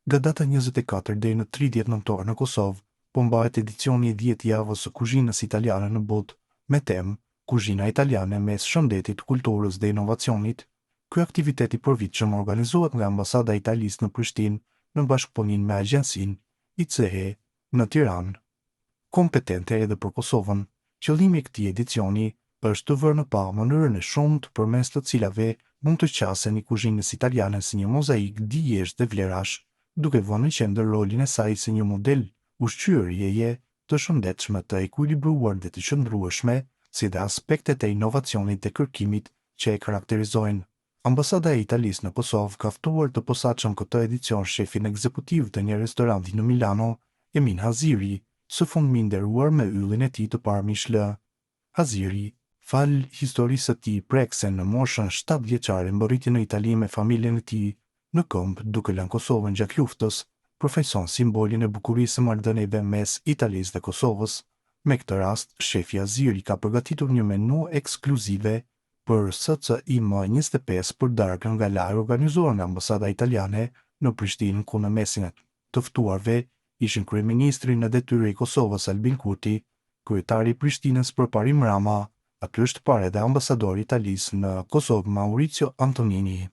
Nga data 24 deri në 30 nëntor në Kosovë, po mbahet edicioni i 10 javës së kuzhinës italiane në botë, me temë Kuzhina italiane mes shëndetit, kulturës dhe inovacionit. Ky aktivitet i përvitshëm organizohet nga Ambasada e Italisë në Prishtinë në bashkëpunim me Agjencinë ICE në Tiranë, kompetente edhe për Kosovën. Qëllimi i këtij edicioni është të vërë në pa mënyrën e shumtë përmes të cilave mund të qaseni kuzhinës italiane si një mozaik dijesh dhe vlerash, duke vënë në qendër rolin e saj si një model ushqyerjeje të shëndetshme, të ekuilibruar dhe të qëndrueshme, si dhe aspektet e inovacionit dhe kërkimit që e karakterizojnë. Ambasada e Italisë në Kosovë ka ftuar të posaçëm këtë edicion shefin ekzekutiv të një restoranti në Milano, Emin Haziri, së fundmi nderuar me yllin e tij të parë Michelin. Haziri, fal historisë së tij prekse në moshën 7 vjeçare, mbërriti në Itali me familjen e tij në këmbë, duke lënë Kosovën gjatë luftës, përfaqëson simbolin e bukurisë së marrëdhënieve mes Italisë dhe Kosovës. Me këtë rast, shefi Haziri ka përgatitur një menu ekskluzive për SCIM25 për darkën nga lagë organizuar nga Ambasada Italiane në Prishtinë, ku në mesin e të ftuarve ishin kryeministri në detyrë i Kosovës Albin Kurti, kryetari i Prishtinës Përparim Rama, aty është parë edhe ambasadori i Italisë në Kosovë Mauricio Antonini.